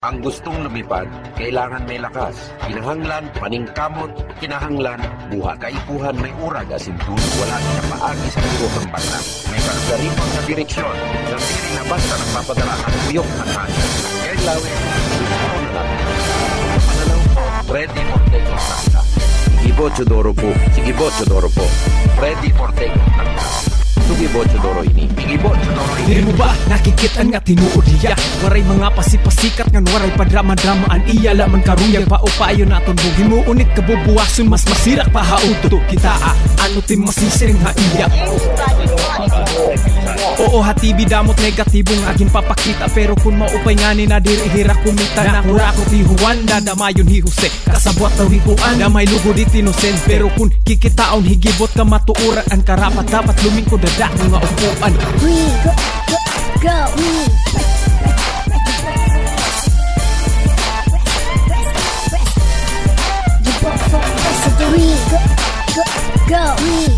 Ang gustong lumipad, kailangan may lakas. Kinahanglan, paningkamot, kinahanglan, buha kaipuhan may urag asintuno. Wala niya paagi sa biro ng banda. May kalugaripon sa direksyon. Nang diri na basta nagpapadala ang buyok ng hangin. Kailangan, gusto na natin. Mananaw po, ready for take-off na kita. Sige Chodoro po. Sige Chodoro po. Ready for take-off na kita. Sige Chodoro ini. Sige Chodoro ini. Diri mo ba nakikitaan nga tinuod diya? Waray mga pasipasikat ngan waray padrama-dramaan iya laman karuyag paupayo naton bugi mo unit kabubuwason mas masirak pa hauto kita ano tim masisiring ha iya. Oo hatibi damot negatibong agin papakita pero kun maupay nga ni na diri hira kumita na hura ko tihuan dadamayon hihuse kasabwat na hipuan damay lugo di tinusen pero kun kikitaon higibot ka matuuran ang karapat dapat lumingko dadak mga upuan. We go, we. Go, we.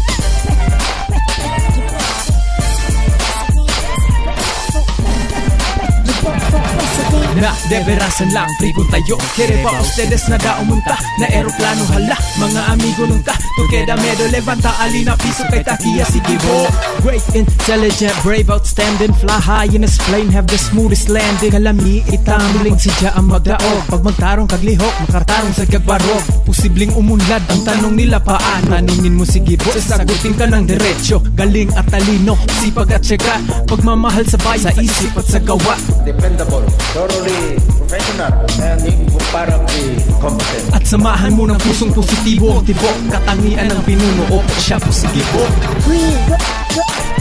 Na deberasan lang, prigon tayo. Kere ba ustedes na daumunta na aeroplano hala, mga amigo nung ta Tukeda medo levanta alina piso kay takiya sige bo. Great, intelligent, brave, outstanding, fly high in his plane, have the smoothest landing. Kalami itamiling sidya ang magdaog, pag magtarong kaglihok, makartarong sa kagbarog. Posibleng umunlad, ang tanong nila paano. Tanungin mo sige bo, sasagutin ka ng diretsyo. Galing at talino, sipag at syaga, pagmamahal sa bayan, sa isip at sa gawa. Dependable, thoroughly professional, and incomparably competent. At samahan mo ng pusong positibo, tibok, katangian ng pinuno, o siya positibo. We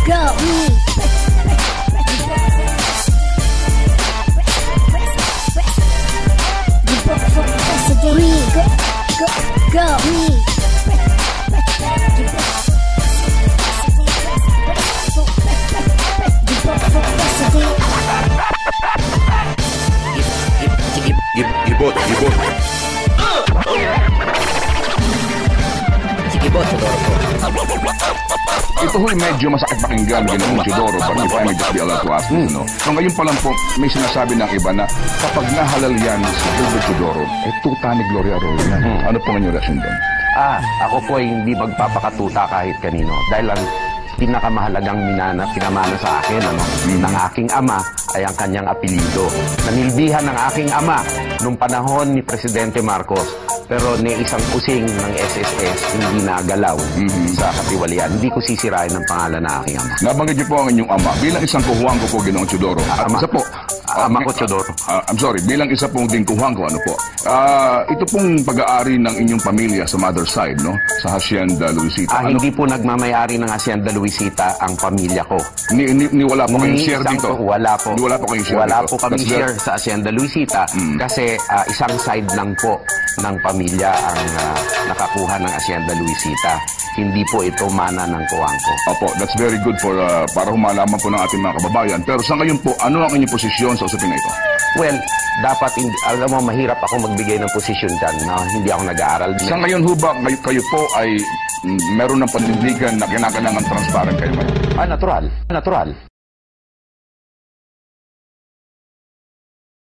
go, we. We go, we. Gibot. Sige Chodoro po. Ito ho'y medyo masakit pakinggan, Ginoong Chodoro, but if I may just be allowed to ask this, no? So ngayon pa lang po, may sinasabi ng iba na kapag nahalal yan si Gilbert Chodoro, tuta ni Gloria Arroyo yan. Ano po ang inyong reaksyon doon? Ako po ay hindi magpapakatuta kahit kanino. Dahil ang pinakamahalagang pinamana sa akin ng aking ama ay ang kanyang apelido. Nanilbihan ng aking ama nung panahon ni Presidente Marcos. Pero ni isang kusing ng SSS hindi nagalaw sa katiwalian. Hindi ko sisirain ang pangalan ng aking ama. Nabanggit niyo po ang inyong ama. Bilang isang kuhuang ko po, Ginoong Chodoro. Ama ko Chodoro. I'm sorry, bilang isa pong dingkuhang ko, ano po? Ito pong pag-aari ng inyong pamilya sa mother side, no? Sa Hacienda Luisita. Hindi po nagmamayari ng Hacienda Luisita ang pamilya ko. Ni wala po kayong share dito? Wala po. Wala po kayong share dito? Wala po kami share sa Hacienda Luisita kasi isang side lang po ng pamilya ang nakakuha ng Hacienda Luisita. Hindi po ito mana ng kuwangko. Opo, that's very good for para humalaman po ng ating mga kababayan. Pero sa ngayon po, ano ang inyong posisyon sa usapin na ito? Well, dapat, alam mo, mahirap ako magbigay ng posisyon dyan na hindi ako nag-aaral. Sa ngayon ho ba, kayo po ay meron ng panindigan na kinakailangan transparent kayo ngayon? Natural.